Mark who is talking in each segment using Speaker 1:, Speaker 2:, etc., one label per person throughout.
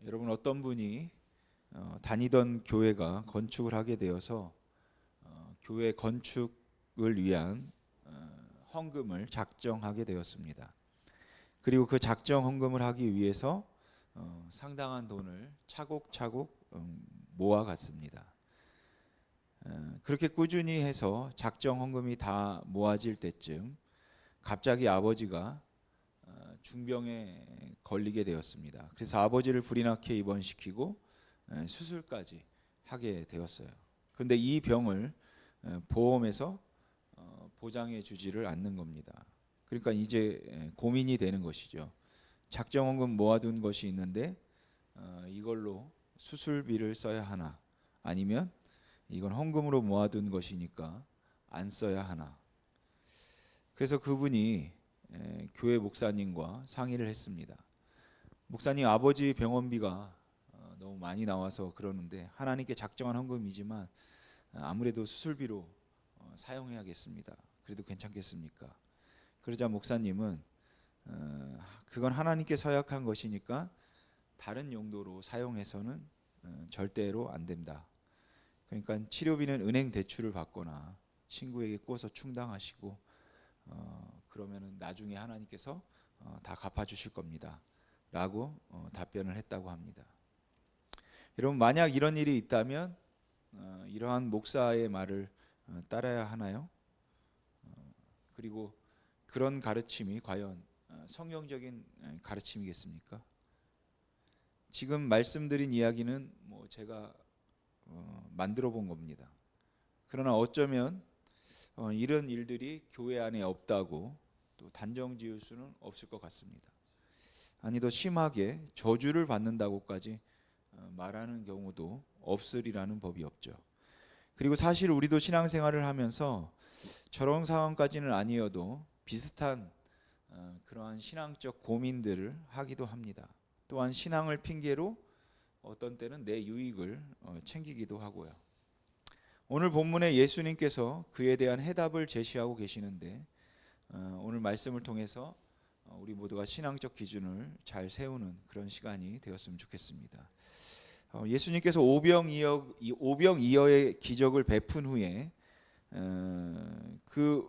Speaker 1: 여러분 어떤 분이 다니던 교회가 건축을 하게 되어서 교회 건축을 위한 헌금을 작정하게 되었습니다. 그리고 그 작정 헌금을 하기 위해서 상당한 돈을 차곡차곡 모아갔습니다. 그렇게 꾸준히 해서 작정 헌금이 다 모아질 때쯤 갑자기 아버지가 중병에 걸리게 되었습니다. 그래서 아버지를 불이 나게 입원시키고 수술까지 하게 되었어요. 그런데 이 병을 보험에서 보장해 주지를 않는 겁니다. 그러니까 이제 고민이 되는 것이죠. 작정원금 모아둔 것이 있는데 이걸로 수술비를 써야 하나, 아니면 이건 헌금으로 모아둔 것이니까 안 써야 하나. 그래서 그분이 교회 목사님과 상의를 했습니다. 목사님, 아버지 병원비가 너무 많이 나와서 그러는데 하나님께 작정한 헌금이지만 아무래도 수술비로 사용해야겠습니다. 그래도 괜찮겠습니까? 그러자 목사님은 그건 하나님께 서약한 것이니까 다른 용도로 사용해서는 절대로 안 된다. 그러니까 치료비는 은행 대출을 받거나 친구에게 꿔서 충당하시고 그러면은 나중에 하나님께서 다 갚아주실 겁니다. 라고 답변을 했다고 합니다. 여러분, 만약 이런 일이 있다면 이러한 목사의 말을 따라야 하나요? 그리고 그런 가르침이 과연 성경적인 가르침이겠습니까? 지금 말씀드린 이야기는 제가 만들어 본 겁니다. 그러나 어쩌면 이런 일들이 교회 안에 없다고 또 단정 지을 수는 없을 것 같습니다. 아니, 더 심하게 저주를 받는다고까지 말하는 경우도 없으리라는 법이 없죠. 그리고 사실 우리도 신앙생활을 하면서 저런 상황까지는 아니어도 비슷한 그러한 신앙적 고민들을 하기도 합니다. 또한 신앙을 핑계로 어떤 때는 내 유익을 챙기기도 하고요. 오늘 본문에 예수님께서 그에 대한 해답을 제시하고 계시는데 오늘 말씀을 통해서 우리 모두가 신앙적 기준을 잘 세우는 그런 시간이 되었으면 좋겠습니다. 예수님께서 오병이어의 기적을 베푼 후에 그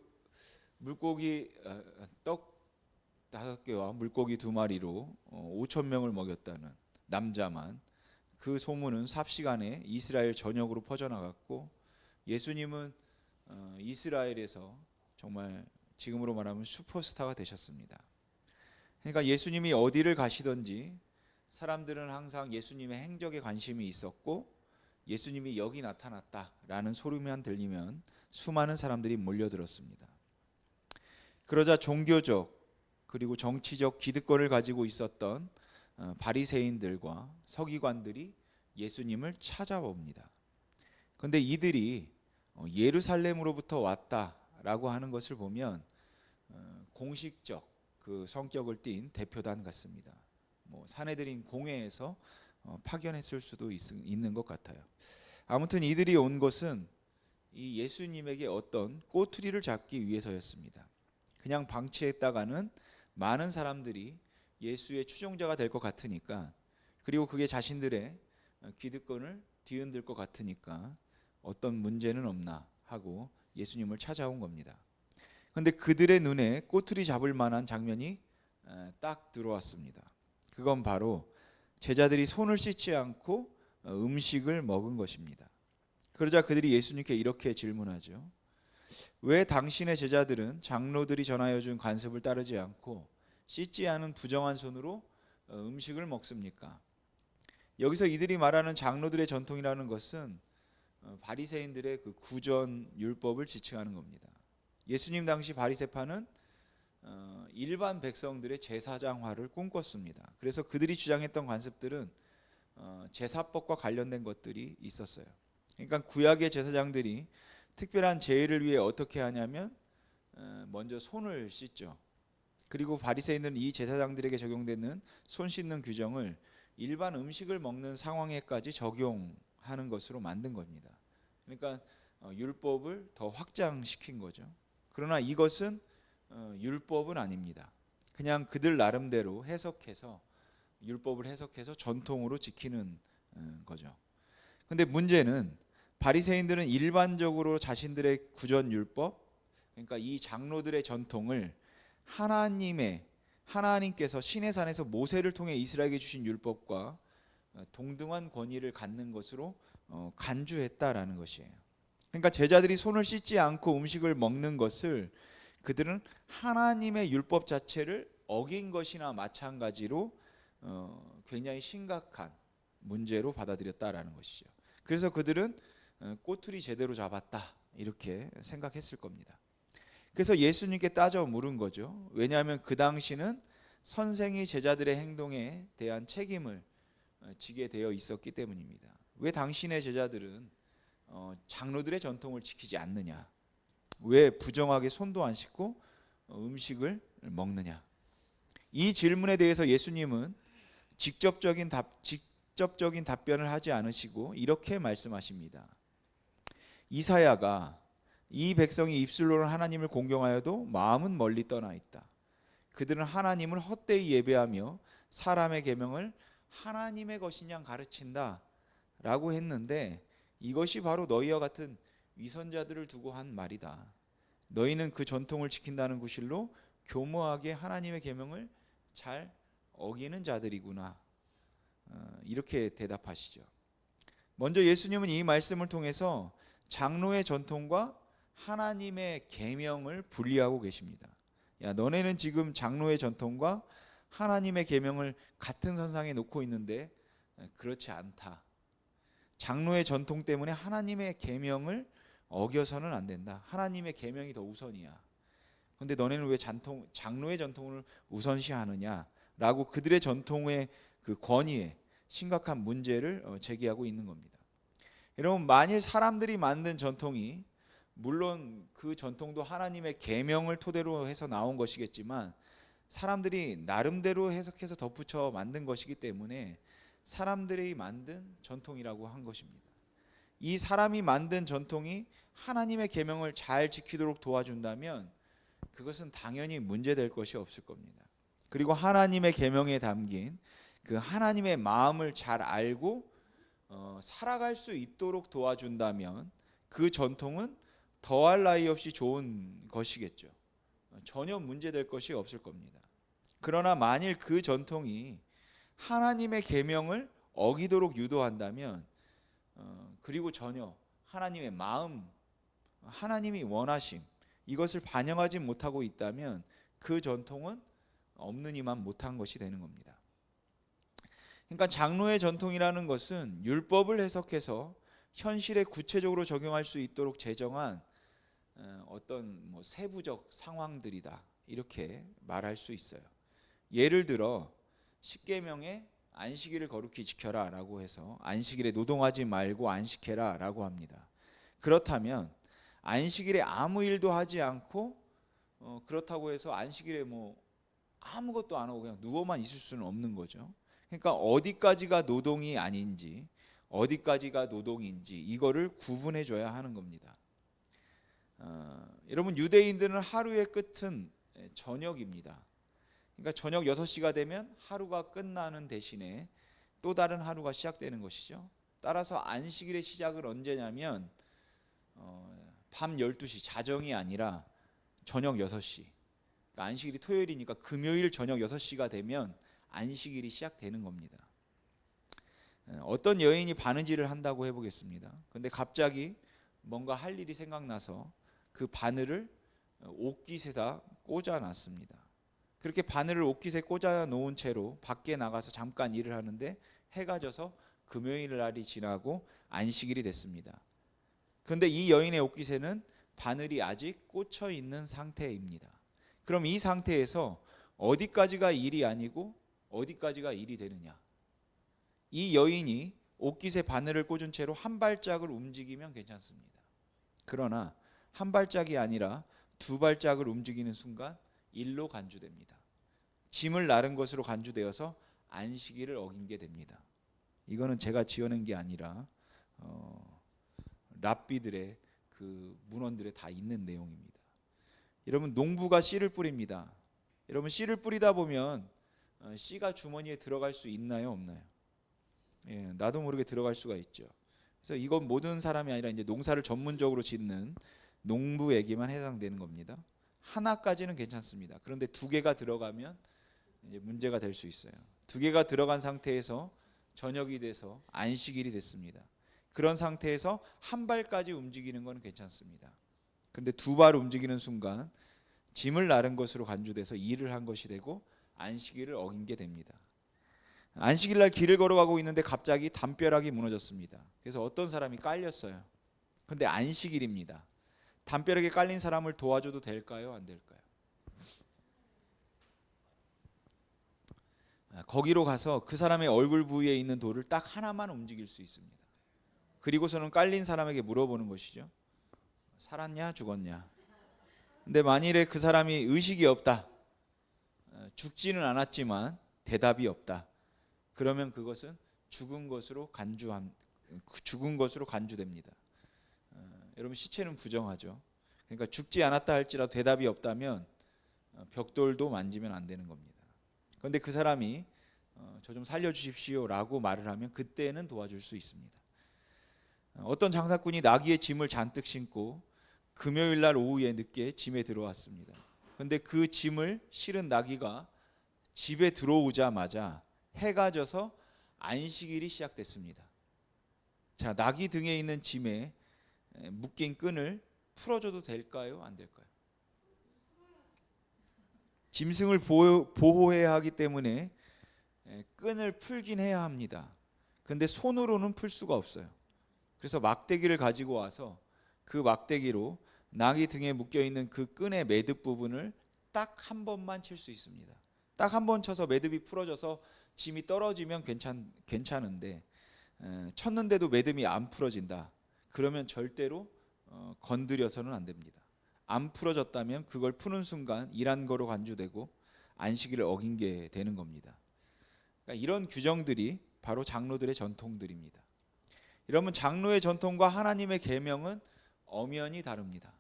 Speaker 1: 물고기 떡 5개와 물고기 2마리로 5천 명을 먹였다는 남자만, 그 소문은 삽시간에 이스라엘 전역으로 퍼져나갔고 예수님은 이스라엘에서 정말 지금으로 말하면 슈퍼스타가 되셨습니다. 그러니까 예수님이 어디를 가시든지 사람들은 항상 예수님의 행적에 관심이 있었고 예수님이 여기 나타났다라는 소리만 들리면 수많은 사람들이 몰려들었습니다. 그러자 종교적 그리고 정치적 기득권을 가지고 있었던 바리새인들과 서기관들이 예수님을 찾아옵니다. 그런데 이들이 예루살렘으로부터 왔다라고 하는 것을 보면 공식적 그 성격을 띤 대표단 같습니다. 사내들인 공회에서 파견했을 수도 있는 것 같아요. 아무튼 이들이 온 것은 이 예수님에게 어떤 꼬투리를 잡기 위해서였습니다. 그냥 방치했다가는 많은 사람들이 예수의 추종자가 될 것 같으니까, 그리고 그게 자신들의 기득권을 뒤흔들 것 같으니까 어떤 문제는 없나 하고 예수님을 찾아온 겁니다. 그런데 그들의 눈에 꼬투리 잡을 만한 장면이 딱 들어왔습니다. 그건 바로 제자들이 손을 씻지 않고 음식을 먹은 것입니다. 그러자 그들이 예수님께 이렇게 질문하죠. 왜 당신의 제자들은 장로들이 전하여 준 관습을 따르지 않고 씻지 않은 부정한 손으로 음식을 먹습니까? 여기서 이들이 말하는 장로들의 전통이라는 것은 바리새인들의 그 구전 율법을 지칭하는 겁니다. 예수님 당시 바리새파는 일반 백성들의 제사장화를 꿈꿨습니다. 그래서 그들이 주장했던 관습들은 제사법과 관련된 것들이 있었어요. 그러니까 구약의 제사장들이 특별한 제의를 위해 어떻게 하냐면 먼저 손을 씻죠. 그리고 바리새인들은 이 제사장들에게 적용되는 손 씻는 규정을 일반 음식을 먹는 상황에까지 적용하는 것으로 만든 겁니다. 그러니까 율법을 더 확장시킨 거죠. 그러나 이것은 율법은 아닙니다. 그냥 그들 나름대로 해석해서 율법을 해석해서 전통으로 지키는 거죠. 근데 문제는 바리새인들은 일반적으로 자신들의 구전 율법, 그러니까 이 장로들의 전통을 하나님께서 시내산에서 모세를 통해 이스라엘에게 주신 율법과 동등한 권위를 갖는 것으로 간주했다라는 것이에요. 그러니까 제자들이 손을 씻지 않고 음식을 먹는 것을 그들은 하나님의 율법 자체를 어긴 것이나 마찬가지로 굉장히 심각한 문제로 받아들였다라는 것이죠. 그래서 그들은 꼬투리 제대로 잡았다 이렇게 생각했을 겁니다. 그래서 예수님께 따져 물은 거죠. 왜냐하면 그 당시는 선생이 제자들의 행동에 대한 책임을 지게 되어 있었기 때문입니다. 왜 당신의 제자들은 장로들의 전통을 지키지 않느냐? 왜 부정하게 손도 안 씻고 음식을 먹느냐? 이 질문에 대해서 예수님은 직접적인 답변을 하지 않으시고 이렇게 말씀하십니다. 이사야가 이 백성이 입술로는 하나님을 공경하여도 마음은 멀리 떠나 있다. 그들은 하나님을 헛되이 예배하며 사람의 계명을 하나님의 것인 양 가르친다 라고 했는데, 이것이 바로 너희와 같은 위선자들을 두고 한 말이다. 너희는 그 전통을 지킨다는 구실로 교묘하게 하나님의 계명을 잘 어기는 자들이구나. 이렇게 대답하시죠. 먼저 예수님은 이 말씀을 통해서 장로의 전통과 하나님의 계명을 분리하고 계십니다. 야, 너네는 지금 장로의 전통과 하나님의 계명을 같은 선상에 놓고 있는데 그렇지 않다. 장로의 전통 때문에 하나님의 계명을 어겨서는 안 된다. 하나님의 계명이 더 우선이야. 그런데 너네는 왜 장로의 전통을 우선시하느냐라고 그들의 전통의 그 권위에 심각한 문제를 제기하고 있는 겁니다. 여러분, 만일 사람들이 만든 전통이, 물론 그 전통도 하나님의 계명을 토대로 해서 나온 것이겠지만 사람들이 나름대로 해석해서 덧붙여 만든 것이기 때문에 사람들이 만든 전통이라고 한 것입니다. 이 사람이 만든 전통이 하나님의 계명을 잘 지키도록 도와준다면 그것은 당연히 문제될 것이 없을 겁니다. 그리고 하나님의 계명에 담긴 그 하나님의 마음을 잘 알고 살아갈 수 있도록 도와준다면 그 전통은 더할 나위 없이 좋은 것이겠죠. 전혀 문제될 것이 없을 겁니다. 그러나 만일 그 전통이 하나님의 계명을 어기도록 유도한다면, 그리고 전혀 하나님의 마음, 하나님이 원하심, 이것을 반영하지 못하고 있다면 그 전통은 없는 이만 못한 것이 되는 겁니다. 그러니까 장로의 전통이라는 것은 율법을 해석해서 현실에 구체적으로 적용할 수 있도록 제정한 어떤 세부적 상황들이다, 이렇게 말할 수 있어요. 예를 들어 십계명에 안식일을 거룩히 지켜라 라고 해서 안식일에 노동하지 말고 안식해라 라고 합니다. 그렇다면 안식일에 아무 일도 하지 않고 그렇다고 해서 안식일에 아무것도 안 하고 그냥 누워만 있을 수는 없는 거죠. 그러니까 어디까지가 노동이 아닌지, 어디까지가 노동인지 이거를 구분해 줘야 하는 겁니다. 여러분, 유대인들은 하루의 끝은 저녁입니다. 그러니까 저녁 6시가 되면 하루가 끝나는 대신에 또 다른 하루가 시작되는 것이죠. 따라서 안식일의 시작은 언제냐면 밤 12시, 자정이 아니라 저녁 6시. 그러니까 안식일이 토요일이니까 금요일 저녁 6시가 되면 안식일이 시작되는 겁니다. 어떤 여인이 바느질을 한다고 해보겠습니다. 근데 갑자기 뭔가 할 일이 생각나서 그 바늘을 옷깃에다 꽂아놨습니다. 그렇게 바늘을 옷깃에 꽂아 놓은 채로 밖에 나가서 잠깐 일을 하는데 해가 져서 금요일 날이 지나고 안식일이 됐습니다. 그런데 이 여인의 옷깃에는 바늘이 아직 꽂혀 있는 상태입니다. 그럼 이 상태에서 어디까지가 일이 아니고 어디까지가 일이 되느냐? 이 여인이 옷깃에 바늘을 꽂은 채로 한 발짝을 움직이면 괜찮습니다. 그러나 한 발짝이 아니라 두 발짝을 움직이는 순간 일로 간주됩니다. 짐을 나른 것으로 간주되어서 안식일을 어긴 게 됩니다. 이거는 제가 지어낸 게 아니라 랍비들의 그 문헌들에 다 있는 내용입니다. 여러분, 농부가 씨를 뿌립니다. 여러분, 씨를 뿌리다 보면 씨가 주머니에 들어갈 수 있나요, 없나요? 예, 나도 모르게 들어갈 수가 있죠. 그래서 이건 모든 사람이 아니라 이제 농사를 전문적으로 짓는 농부에게만 해당되는 겁니다. 하나까지는 괜찮습니다. 그런데 두 개가 들어가면 이제 문제가 될 수 있어요. 두 개가 들어간 상태에서 저녁이 돼서 안식일이 됐습니다. 그런 상태에서 한 발까지 움직이는 건 괜찮습니다. 그런데 두 발 움직이는 순간 짐을 나른 것으로 간주돼서 일을 한 것이 되고 안식일을 어긴 게 됩니다. 안식일 날 길을 걸어가고 있는데 갑자기 담벼락이 무너졌습니다. 그래서 어떤 사람이 깔렸어요. 그런데 안식일입니다. 담벼락에 깔린 사람을 도와줘도 될까요, 안 될까요? 거기로 가서 그 사람의 얼굴 부위에 있는 돌을 딱 하나만 움직일 수 있습니다. 그리고서는 깔린 사람에게 물어보는 것이죠. 살았냐, 죽었냐? 근데 만일에 그 사람이 의식이 없다, 죽지는 않았지만 대답이 없다, 그러면 그것은 죽은 것으로 간주됩니다. 여러분, 시체는 부정하죠. 그러니까 죽지 않았다 할지라도 대답이 없다면 벽돌도 만지면 안 되는 겁니다. 그런데 그 사람이 저 좀 살려주십시오라고 말을 하면 그때는 도와줄 수 있습니다. 어떤 장사꾼이 나귀의 짐을 잔뜩 신고 금요일 날 오후에 늦게 짐에 들어왔습니다. 그런데 그 짐을 실은 나귀가 집에 들어오자마자 해가 져서 안식일이 시작됐습니다. 자, 나귀 등에 있는 짐에 묶인 끈을 풀어줘도 될까요, 안 될까요? 짐승을 보호해야 하기 때문에 끈을 풀긴 해야 합니다. 그런데 손으로는 풀 수가 없어요. 그래서 막대기를 가지고 와서 그 막대기로 나귀 등에 묶여 있는 그 끈의 매듭 부분을 딱 한 번만 칠 수 있습니다. 딱 한 번 쳐서 매듭이 풀어져서 짐이 떨어지면 괜찮은데 쳤는데도 매듭이 안 풀어진다. 그러면 절대로 건드려서는 안 됩니다. 안 풀어졌다면 그걸 푸는 순간 일한 거로 간주되고 안식일을 어긴 게 되는 겁니다. 그러니까 이런 규정들이 바로 장로들의 전통들입니다. 이러면 장로의 전통과 하나님의 계명은 엄연히 다릅니다.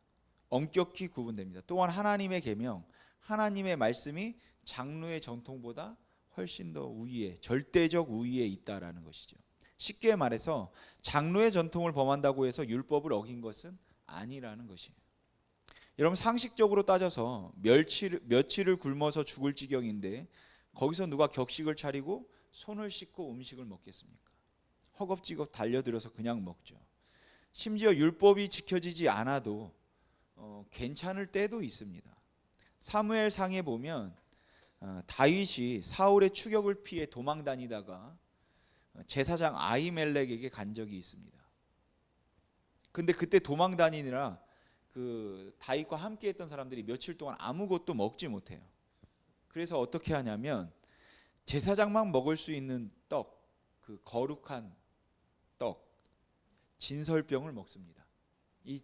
Speaker 1: 엄격히 구분됩니다. 또한 하나님의 계명, 하나님의 말씀이 장로의 전통보다 훨씬 더 우위에, 절대적 우위에 있다라는 것이죠. 쉽게 말해서 장로의 전통을 범한다고 해서 율법을 어긴 것은 아니라는 것이에요. 여러분, 상식적으로 따져서 며칠을 굶어서 죽을 지경인데 거기서 누가 격식을 차리고 손을 씻고 음식을 먹겠습니까? 허겁지겁 달려들어서 그냥 먹죠. 심지어 율법이 지켜지지 않아도 괜찮을 때도 있습니다. 사무엘상에 보면 다윗이 사울의 추격을 피해 도망 다니다가 제사장 아히멜렉에게 간 적이 있습니다. 근데 그때 도망 다니느라 그 다윗과 함께 했던 사람들이 며칠 동안 아무것도 먹지 못해요. 그래서 어떻게 하냐면 제사장만 먹을 수 있는 떡, 그 거룩한 떡, 진설병을 먹습니다. 이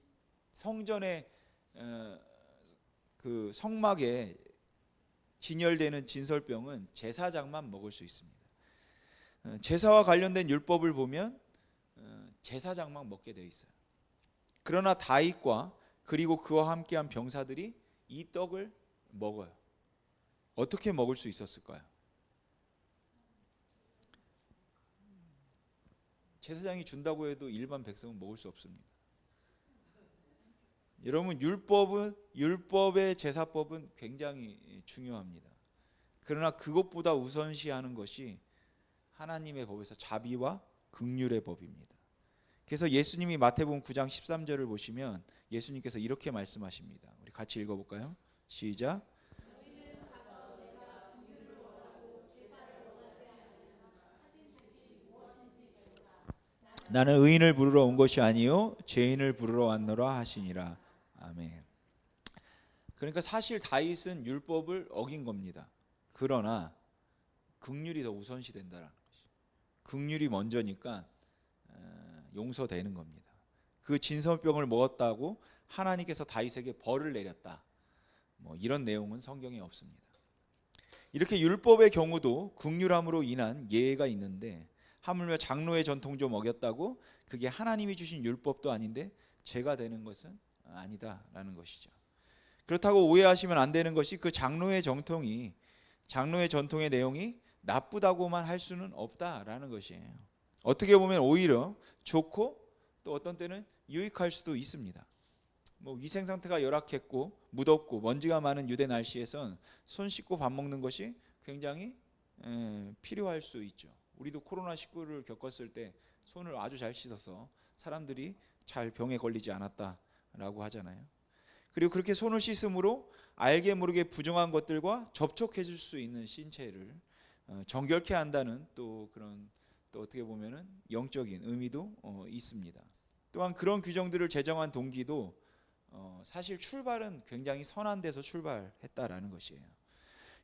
Speaker 1: 성전의 그 성막에 진열되는 진설병은 제사장만 먹을 수 있습니다. 제사와 관련된 율법을 보면 제사장만 먹게 되어 있어요. 그러나 다윗과 그리고 그와 함께한 병사들이 이 떡을 먹어요. 어떻게 먹을 수 있었을까요? 제사장이 준다고 해도 일반 백성은 먹을 수 없습니다. 여러분, 율법의 제사법은 굉장히 중요합니다. 그러나 그것보다 우선시하는 것이 하나님의 법에서 자비와 긍휼의 법입니다. 그래서 예수님이 마태복음 9장 13절을 보시면 예수님께서 이렇게 말씀하십니다. 우리 같이 읽어볼까요? 시작. 나는 의인을 부르러 온 것이 아니요 죄인을 부르러 왔노라 하시니라. 아멘. 그러니까 사실 다윗은 율법을 어긴 겁니다. 그러나 긍휼이 더 우선시 된다라는 것이. 긍휼이 먼저니까 용서되는 겁니다. 그 진설병을 먹었다고 하나님께서 다윗에게 벌을 내렸다. 뭐 이런 내용은 성경에 없습니다. 이렇게 율법의 경우도 긍휼함으로 인한 예외가 있는데 하물며 장로의 전통 좀 어겼다고 그게 하나님이 주신 율법도 아닌데 죄가 되는 것은 아니다라는 것이죠. 그렇다고 오해하시면 안 되는 것이 그 장로의 전통이 장로의 전통의 내용이 나쁘다고만 할 수는 없다라는 것이에요. 어떻게 보면 오히려 좋고 또 어떤 때는 유익할 수도 있습니다. 위생 상태가 열악했고 무덥고 먼지가 많은 유대 날씨에선 손 씻고 밥 먹는 것이 굉장히 필요할 수 있죠. 우리도 코로나19를 겪었을 때 손을 아주 잘 씻어서 사람들이 잘 병에 걸리지 않았다라고 하잖아요. 그리고 그렇게 손을 씻음으로 알게 모르게 부정한 것들과 접촉해 줄 수 있는 신체를 정결케 한다는 또 그런 또 어떻게 보면은 영적인 의미도 있습니다. 또한 그런 규정들을 제정한 동기도 사실 출발은 굉장히 선한 데서 출발했다라는 것이에요.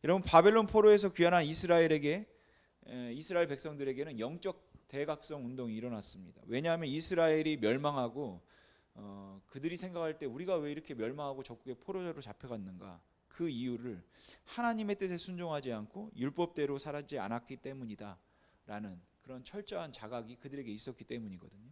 Speaker 1: 여러분, 바벨론 포로에서 귀환한 이스라엘 백성들에게는 영적 대각성 운동이 일어났습니다. 왜냐하면 이스라엘이 멸망하고 그들이 생각할 때 우리가 왜 이렇게 멸망하고 적국의 포로로 잡혀갔는가, 그 이유를 하나님의 뜻에 순종하지 않고 율법대로 살지 않았기 때문이다 라는 그런 철저한 자각이 그들에게 있었기 때문이거든요.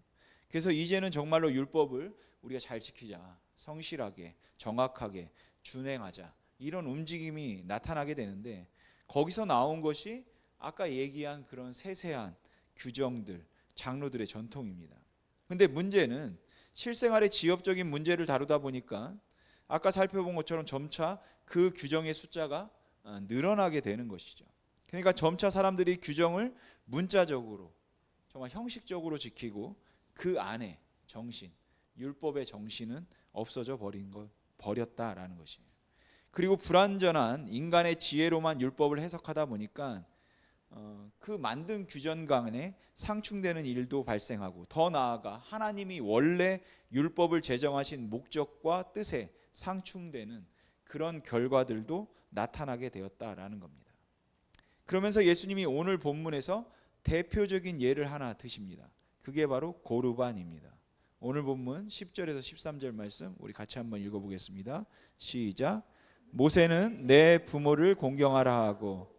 Speaker 1: 그래서 이제는 정말로 율법을 우리가 잘 지키자, 성실하게 정확하게 준행하자, 이런 움직임이 나타나게 되는데, 거기서 나온 것이 아까 얘기한 그런 세세한 규정들, 장로들의 전통입니다. 근데 문제는 실생활의 지엽적인 문제를 다루다 보니까 아까 살펴본 것처럼 점차 그 규정의 숫자가 늘어나게 되는 것이죠. 그러니까 점차 사람들이 규정을 문자적으로 정말 형식적으로 지키고 그 안에 정신, 율법의 정신은 없어져 버렸다라는 것이에요. 그리고 불완전한 인간의 지혜로만 율법을 해석하다 보니까 그 만든 규정 간에 상충되는 일도 발생하고, 더 나아가 하나님이 원래 율법을 제정하신 목적과 뜻에 상충되는 그런 결과들도 나타나게 되었다라는 겁니다. 그러면서 예수님이 오늘 본문에서 대표적인 예를 하나 드십니다. 그게 바로 고르반입니다. 오늘 본문 10절에서 13절 말씀 우리 같이 한번 읽어보겠습니다. 시작. 모세는 내 부모를 공경하라 하고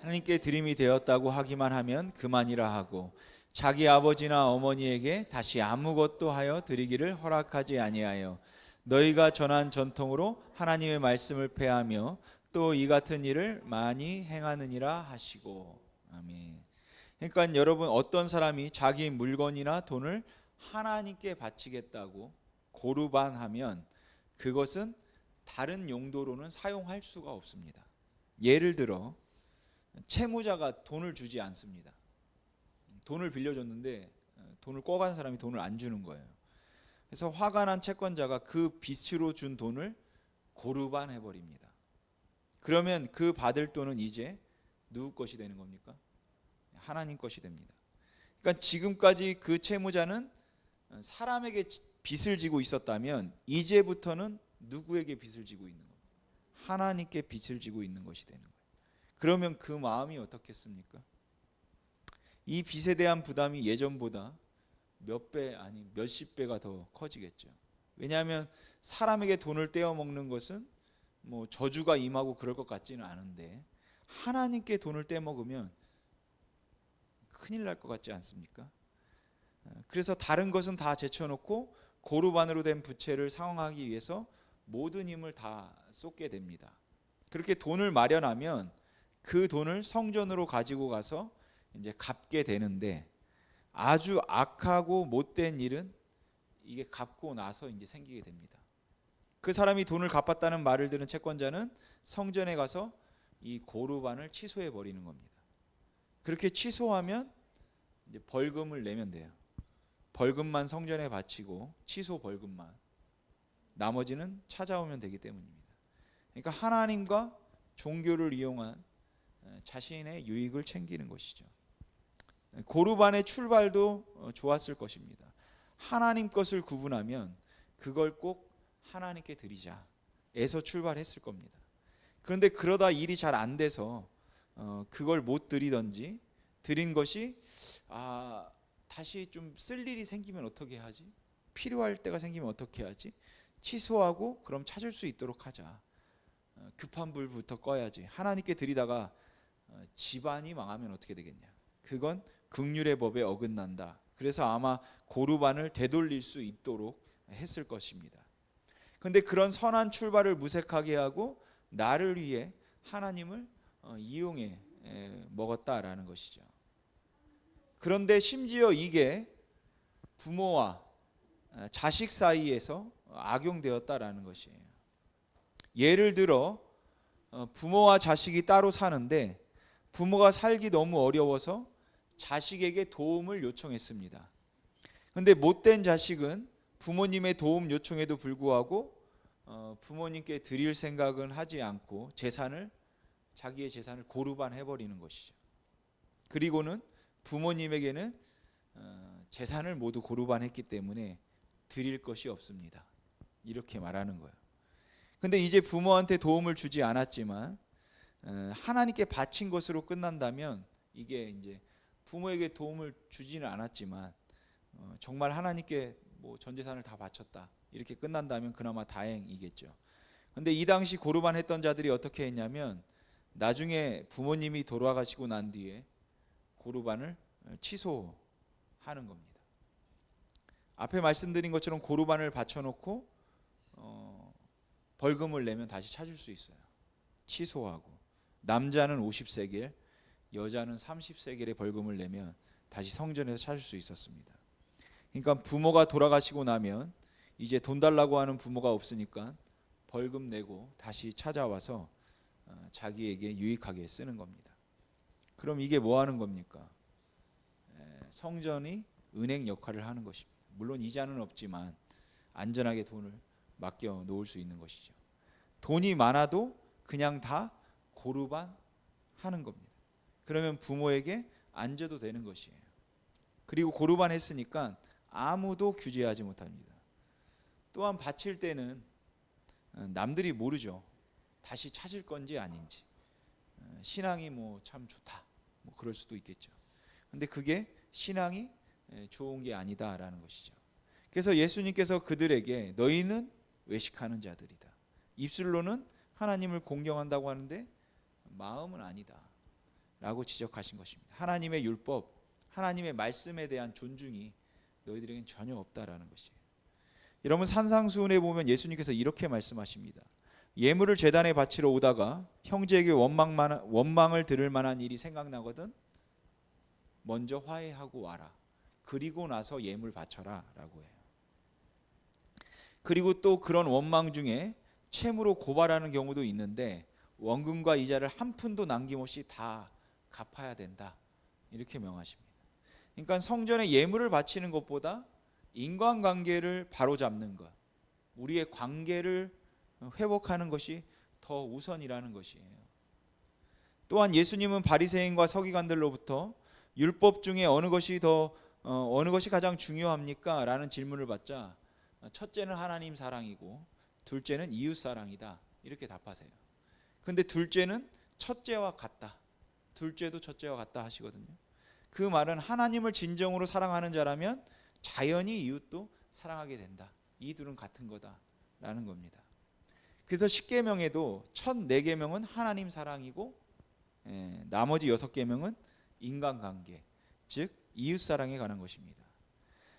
Speaker 1: 하나님께 드림이 되었다고 하기만 하면 그만이라 하고, 자기 아버지나 어머니에게 다시 아무것도 하여 드리기를 허락하지 아니하여 너희가 전한 전통으로 하나님의 말씀을 폐하며 또 이 같은 일을 많이 행하느니라 하시고. 아멘. 그러니까 여러분, 어떤 사람이 자기 물건이나 돈을 하나님께 바치겠다고 고르반하면 그것은 다른 용도로는 사용할 수가 없습니다. 예를 들어 채무자가 돈을 주지 않습니다. 돈을 빌려줬는데 돈을 꿔간 사람이 돈을 안 주는 거예요. 그래서 화가 난 채권자가 그 빚으로 준 돈을 고르반해 버립니다. 그러면 그 받을 돈은 이제 누구 것이 되는 겁니까? 하나님 것이 됩니다. 그러니까 지금까지 그 채무자는 사람에게 빚을 지고 있었다면 이제부터는 누구에게 빚을 지고 있는 겁니까? 하나님께 빚을 지고 있는 것이 되는 거예요. 그러면 그 마음이 어떻겠습니까? 이 빚에 대한 부담이 예전보다 몇 배, 아니 몇십 배가 더 커지겠죠. 왜냐하면 사람에게 돈을 떼어 먹는 것은 저주가 임하고 그럴 것 같지는 않은데, 하나님께 돈을 떼먹으면 큰일 날 것 같지 않습니까? 그래서 다른 것은 다 제쳐놓고 고르반으로 된 부채를 상환하기 위해서 모든 힘을 다 쏟게 됩니다. 그렇게 돈을 마련하면 그 돈을 성전으로 가지고 가서 이제 갚게 되는데, 아주 악하고 못된 일은 이게 갚고 나서 이제 생기게 됩니다. 그 사람이 돈을 갚았다는 말을 들은 채권자는 성전에 가서 이 고르반을 취소해 버리는 겁니다. 그렇게 취소하면 이제 벌금을 내면 돼요. 벌금만 성전에 바치고 취소 벌금만, 나머지는 찾아오면 되기 때문입니다. 그러니까 하나님과 종교를 이용한 자신의 유익을 챙기는 것이죠. 고르반의 출발도 좋았을 것입니다. 하나님 것을 구분하면 그걸 꼭 하나님께 드리자 에서 출발했을 겁니다. 그런데 그러다 일이 잘 안 돼서 그걸 못 드리던지, 드린 것이 다시 좀 쓸 일이 생기면 어떻게 하지? 필요할 때가 생기면 어떻게 하지? 취소하고 그럼 찾을 수 있도록 하자. 급한 불부터 꺼야지. 하나님께 드리다가 집안이 망하면 어떻게 되겠냐? 그건 긍휼의 법에 어긋난다. 그래서 아마 고르반을 되돌릴 수 있도록 했을 것입니다. 근데 그런 선한 출발을 무색하게 하고 나를 위해 하나님을 이용해 먹었다라는 것이죠. 그런데 심지어 이게 부모와 자식 사이에서 악용되었다라는 것이에요. 예를 들어 부모와 자식이 따로 사는데 부모가 살기 너무 어려워서 자식에게 도움을 요청했습니다. 그런데 못된 자식은 부모님의 도움 요청에도 불구하고 부모님께 드릴 생각은 하지 않고 자기의 재산을 고르반 해버리는 것이죠. 그리고는 부모님에게는 재산을 모두 고르반했기 때문에 드릴 것이 없습니다. 이렇게 말하는 거예요. 근데 이제 부모한테 도움을 주지 않았지만 하나님께 바친 것으로 끝난다면 이게 이제 부모에게 도움을 주지는 않았지만 정말 하나님께 뭐 전 재산을 다 바쳤다 이렇게 끝난다면 그나마 다행이겠죠. 근데 이 당시 고르반 했던 자들이 어떻게 했냐면 나중에 부모님이 돌아가시고 난 뒤에 고르반을 취소하는 겁니다. 앞에 말씀드린 것처럼 고르반을 바쳐놓고 벌금을 내면 다시 찾을 수 있어요. 취소하고 남자는 50세겔, 여자는 30세겔의 벌금을 내면 다시 성전에서 찾을 수 있었습니다. 그러니까 부모가 돌아가시고 나면 이제 돈 달라고 하는 부모가 없으니까 벌금 내고 다시 찾아와서 자기에게 유익하게 쓰는 겁니다. 그럼 이게 뭐 하는 겁니까? 성전이 은행 역할을 하는 것입니다. 물론 이자는 없지만 안전하게 돈을 맡겨 놓을 수 있는 것이죠. 돈이 많아도 그냥 다 고르반 하는 겁니다. 그러면 부모에게 안 줘도 되는 것이에요. 그리고 고르반 했으니까 아무도 규제하지 못합니다. 또한 바칠 때는 남들이 모르죠. 다시 찾을 건지 아닌지. 신앙이 뭐 참 좋다. 뭐 그럴 수도 있겠죠. 근데 그게 신앙이 좋은 게 아니다라는 것이죠. 그래서 예수님께서 그들에게 너희는 외식하는 자들이다. 입술로는 하나님을 공경한다고 하는데 마음은 아니다. 라고 지적하신 것입니다. 하나님의 율법, 하나님의 말씀에 대한 존중이 너희들에겐 전혀 없다라는 것이에요. 여러분 산상수훈에 보면 예수님께서 이렇게 말씀하십니다. 예물을 제단에 바치러 오다가 형제에게 원망을 들을 만한 일이 생각나거든 먼저 화해하고 와라. 그리고 나서 예물 바쳐라 라고 해요. 그리고 또 그런 원망 중에 채무로 고발하는 경우도 있는데 원금과 이자를 한 푼도 남김없이 다 갚아야 된다. 이렇게 명하십니다. 그러니까 성전에 예물을 바치는 것보다 인간관계를 바로잡는 것, 우리의 관계를 회복하는 것이 더 우선이라는 것이에요. 또한 예수님은 바리새인과 서기관들로부터 율법 중에 어느 것이 가장 중요합니까? 라는 질문을 받자 첫째는 하나님 사랑이고 둘째는 이웃 사랑이다. 이렇게 답하세요. 근데 둘째는 첫째와 같다. 둘째도 첫째와 같다 하시거든요. 그 말은 하나님을 진정으로 사랑하는 자라면 자연히 이웃도 사랑하게 된다. 이 둘은 같은 거다라는 겁니다. 그래서 10계명에도 첫 4계명은 하나님 사랑이고 나머지 6계명은 인간관계, 즉 이웃 사랑에 관한 것입니다.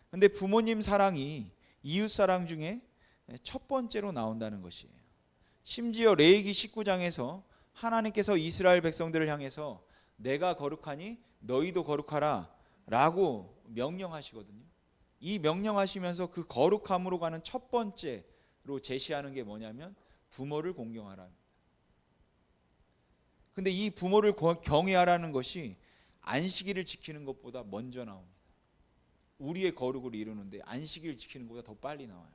Speaker 1: 그런데 부모님 사랑이 이웃 사랑 중에 첫 번째로 나온다는 것이에요. 심지어 레위기 19장에서 하나님께서 이스라엘 백성들을 향해서 내가 거룩하니 너희도 거룩하라 라고 명령하시거든요. 이 명령하시면서 그 거룩함으로 가는 첫 번째로 제시하는 게 뭐냐면 부모를 공경하라. 근데 이 부모를 경외하라는 것이 안식일을 지키는 것보다 먼저 나옵니다. 우리의 거룩을 이루는데 안식일을 지키는 것보다 더 빨리 나와요.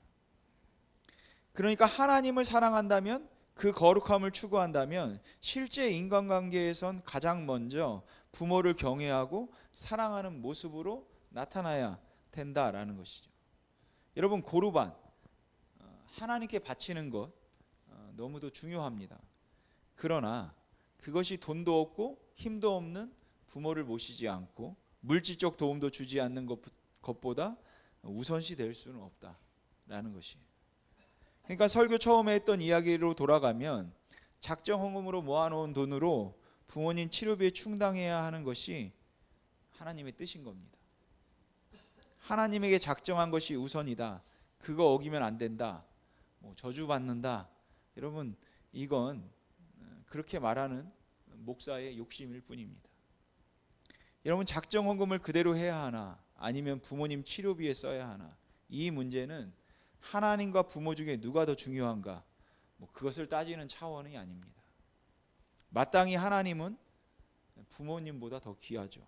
Speaker 1: 그러니까 하나님을 사랑한다면 그 거룩함을 추구한다면 실제 인간관계에선 가장 먼저 부모를 경외하고 사랑하는 모습으로 나타나야 된다라는 것이죠. 여러분 고르반 하나님께 바치는 것 너무도 중요합니다. 그러나 그것이 돈도 없고 힘도 없는 부모를 모시지 않고 물질적 도움도 주지 않는 것보다 우선시 될 수는 없다라는 것이에요. 그러니까 설교 처음에 했던 이야기로 돌아가면 작정 헌금으로 모아놓은 돈으로 부모님 치료비에 충당해야 하는 것이 하나님의 뜻인 겁니다. 하나님에게 작정한 것이 우선이다. 그거 어기면 안 된다. 저주받는다. 여러분, 이건 그렇게 말하는 목사의 욕심일 뿐입니다. 여러분, 작정 헌금을 그대로 해야 하나 아니면 부모님 치료비에 써야 하나, 이 문제는 하나님과 부모 중에 누가 더 중요한가, 그것을 따지는 차원이 아닙니다. 마땅히 하나님은 부모님보다 더 귀하죠.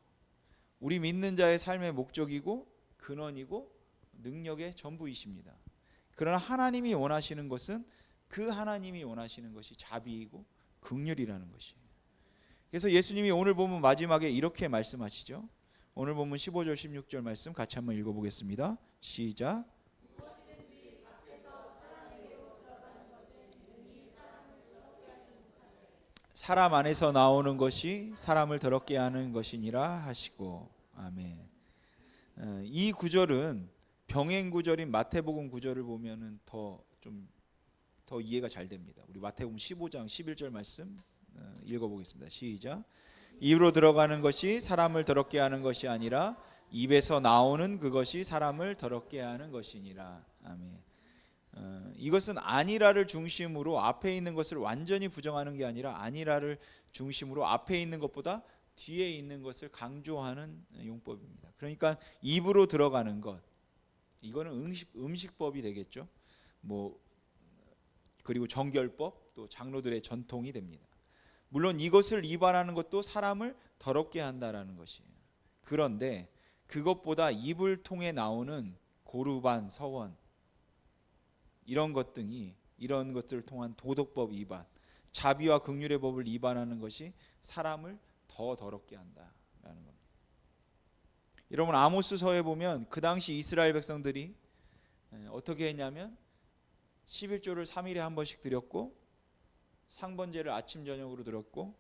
Speaker 1: 우리 믿는 자의 삶의 목적이고 근원이고 능력의 전부이십니다. 그러나 하나님이 원하시는 것은 그 하나님이 원하시는 것이 자비이고 긍휼이라는 것이에요. 그래서 예수님이 오늘 본문 마지막에 이렇게 말씀하시죠. 오늘 본문 15절 16절 말씀 같이 한번 읽어보겠습니다. 시작. 사람 안에서 나오는 것이 사람을 더럽게 하는 것이니라 하시고. 아멘. 이 구절은 병행 구절인 마태복음 구절을 보면은 더 이해가 잘 됩니다. 우리 마태복음 15장 11절 말씀 읽어보겠습니다. 시작. 입으로 들어가는 것이 사람을 더럽게 하는 것이 아니라 입에서 나오는 그것이 사람을 더럽게 하는 것이니라. 아멘. 이것은 아니라를 중심으로 앞에 있는 것을 완전히 부정하는 게 아니라 아니라를 중심으로 앞에 있는 것보다 뒤에 있는 것을 강조하는 용법입니다. 그러니까 입으로 들어가는 것, 이거는 음식법이 되겠죠. 그리고 정결법, 또 장로들의 전통이 됩니다. 물론 이것을 위반하는 것도 사람을 더럽게 한다라는 것이에요. 그런데 그것보다 입을 통해 나오는 고르반, 서원, 이런 것들을 통한 도덕법 위반, 자비와 긍휼의 법을 위반하는 것이 사람을 더 더럽게 한다라는 겁니다. 여러분, 아모스서에 보면 그 당시 이스라엘 백성들이 어떻게 했냐면 11조를 3일에 한 번씩 드렸고, 상번제를 아침 저녁으로 드렸고,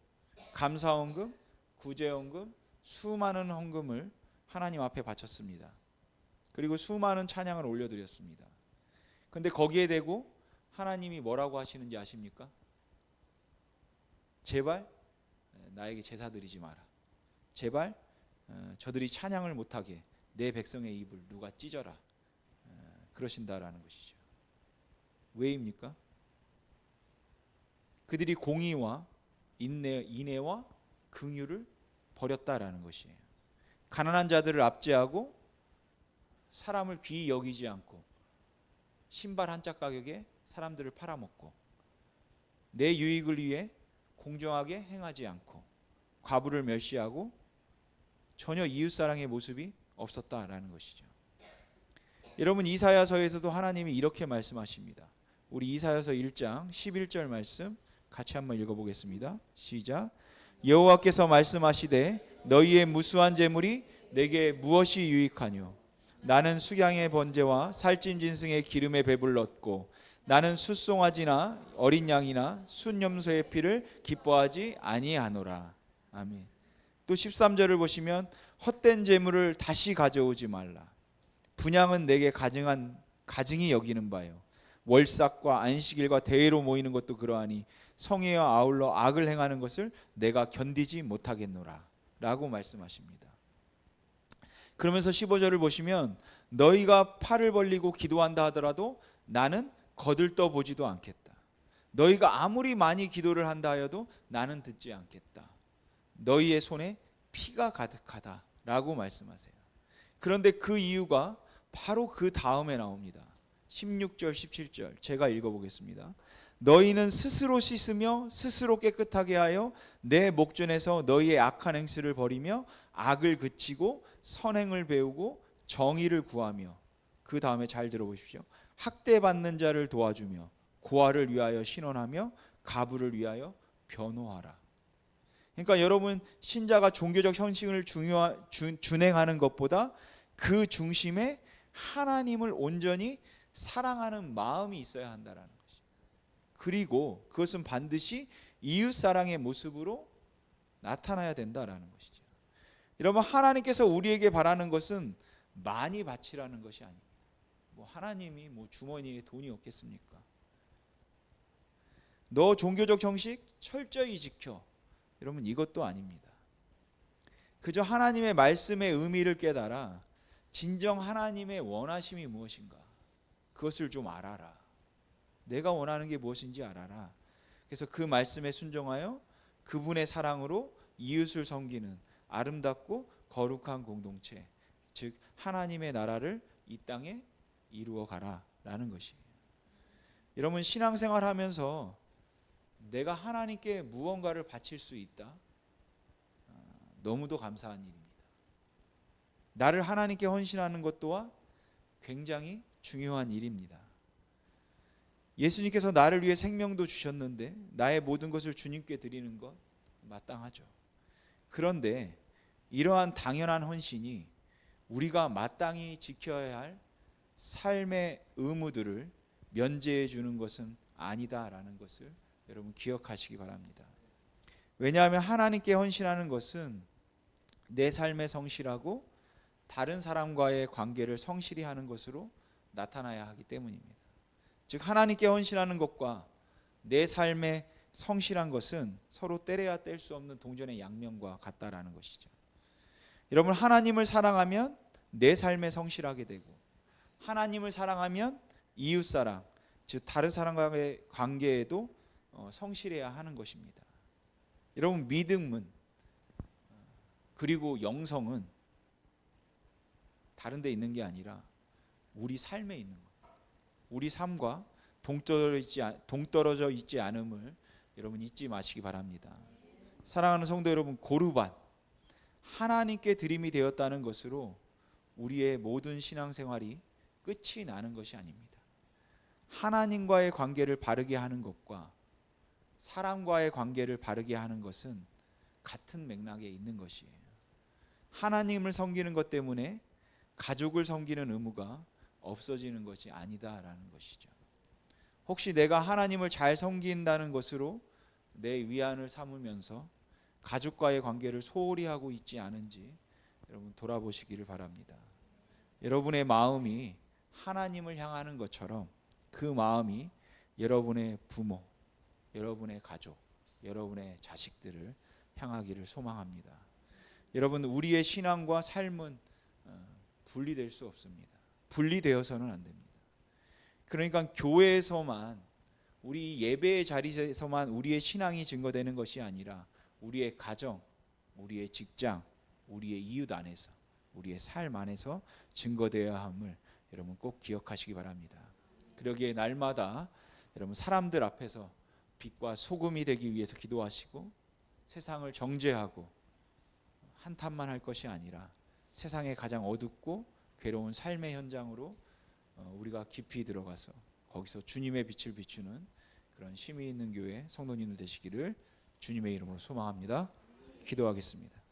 Speaker 1: 감사헌금, 구제헌금, 수많은 헌금을 하나님 앞에 바쳤습니다. 그리고 수많은 찬양을 올려드렸습니다. 근데 거기에 대고 하나님이 뭐라고 하시는지 아십니까? 제발 나에게 제사 드리지 마라. 제발 저들이 찬양을 못하게 내 백성의 입을 누가 찢어라. 그러신다라는 것이죠. 왜입니까? 그들이 공의와 인내와 긍휼을 버렸다라는 것이에요. 가난한 자들을 압제하고 사람을 귀히 여기지 않고 신발 한 짝 가격에 사람들을 팔아먹고 내 유익을 위해 공정하게 행하지 않고 과부를 멸시하고 전혀 이웃사랑의 모습이 없었다라는 것이죠. 여러분, 이사야서에서도 하나님이 이렇게 말씀하십니다. 우리 이사야서 1장 11절 말씀 같이 한번 읽어보겠습니다. 시작. 여호와께서 말씀하시되 너희의 무수한 재물이 내게 무엇이 유익하뇨? 나는 수양의 번제와 살찐 짐승의 기름에 배불렀고 나는 숫송아지나 어린 양이나 순염소의 피를 기뻐하지 아니하노라. 아멘. 또 13절을 보시면 헛된 재물을 다시 가져오지 말라. 분향은 내게 가증히 여기는 바요. 월삭과 안식일과 대회로 모이는 것도 그러하니 성회와 아울러 악을 행하는 것을 내가 견디지 못하겠노라 라고 말씀하십니다. 그러면서 15절을 보시면 너희가 팔을 벌리고 기도한다 하더라도 나는 거들떠 보지도 않겠다. 너희가 아무리 많이 기도를 한다 하여도 나는 듣지 않겠다. 너희의 손에 피가 가득하다 라고 말씀하세요. 그런데 그 이유가 바로 그 다음에 나옵니다. 16절 17절 제가 읽어보겠습니다. 너희는 스스로 씻으며 스스로 깨끗하게 하여 내 목전에서 너희의 악한 행실을 버리며 악을 그치고 선행을 배우고 정의를 구하며, 그 다음에 잘 들어보십시오. 학대받는 자를 도와주며 고아를 위하여 신원하며 가부를 위하여 변호하라. 그러니까 여러분, 신자가 종교적 형식을 준행하는 것보다 그 중심에 하나님을 온전히 사랑하는 마음이 있어야 한다라는 것이죠. 그리고 그것은 반드시 이웃사랑의 모습으로 나타나야 된다라는 것이죠. 여러분, 하나님께서 우리에게 바라는 것은 많이 바치라는 것이 아닙니다. 하나님이 주머니에 돈이 없겠습니까? 너 종교적 형식 철저히 지켜. 여러분 이것도 아닙니다. 그저 하나님의 말씀의 의미를 깨달아 진정 하나님의 원하심이 무엇인가 그것을 좀 알아라. 내가 원하는 게 무엇인지 알아라. 그래서 그 말씀에 순종하여 그분의 사랑으로 이웃을 섬기는 아름답고 거룩한 공동체, 즉 하나님의 나라를 이 땅에 이루어 가라라는 것이에요. 여러분 신앙생활하면서 내가 하나님께 무언가를 바칠 수 있다. 너무도 감사한 일입니다. 나를 하나님께 헌신하는 것 또한 굉장히 중요한 일입니다. 예수님께서 나를 위해 생명도 주셨는데 나의 모든 것을 주님께 드리는 것 마땅하죠. 그런데 이러한 당연한 헌신이 우리가 마땅히 지켜야 할 삶의 의무들을 면제해 주는 것은 아니다라는 것을 여러분 기억하시기 바랍니다. 왜냐하면 하나님께 헌신하는 것은 내 삶의 성실하고 다른 사람과의 관계를 성실히 하는 것으로 나타나야 하기 때문입니다. 즉 하나님께 헌신하는 것과 내 삶의 성실한 것은 서로 떼려야 뗄 수 없는 동전의 양면과 같다라는 것이죠. 여러분 하나님을 사랑하면 내 삶에 성실하게 되고 하나님을 사랑하면 이웃사랑, 즉 다른 사람과의 관계에도 성실해야 하는 것입니다. 여러분 믿음은 그리고 영성은 다른 데 있는 게 아니라 우리 삶에 있는 거예요. 우리 삶과 동떨어져 있지 않음을 여러분 잊지 마시기 바랍니다. 사랑하는 성도 여러분, 고르반 하나님께 드림이 되었다는 것으로 우리의 모든 신앙생활이 끝이 나는 것이 아닙니다. 하나님과의 관계를 바르게 하는 것과 사람과의 관계를 바르게 하는 것은 같은 맥락에 있는 것이에요. 하나님을 섬기는 것 때문에 가족을 섬기는 의무가 없어지는 것이 아니다라는 것이죠. 혹시 내가 하나님을 잘 섬긴다는 것으로 내 위안을 삼으면서 가족과의 관계를 소홀히 하고 있지 않은지 여러분 돌아보시기를 바랍니다. 여러분의 마음이 하나님을 향하는 것처럼 그 마음이 여러분의 부모, 여러분의 가족, 여러분의 자식들을 향하기를 소망합니다. 여러분 우리의 신앙과 삶은 분리될 수 없습니다. 분리되어서는 안 됩니다. 그러니까 교회에서만 우리 예배의 자리에서만 우리의 신앙이 증거되는 것이 아니라 우리의 가정, 우리의 직장, 우리의 이웃 안에서 우리의 삶 안에서 증거되어야 함을 여러분 꼭 기억하시기 바랍니다. 그러기에 날마다 여러분 사람들 앞에서 빛과 소금이 되기 위해서 기도하시고 세상을 정죄하고 한탄만 할 것이 아니라 세상의 가장 어둡고 괴로운 삶의 현장으로 우리가 깊이 들어가서 거기서 주님의 빛을 비추는 그런 힘이 있는 교회 성도님들 되시기를 주님의 이름으로 소망합니다. 기도하겠습니다.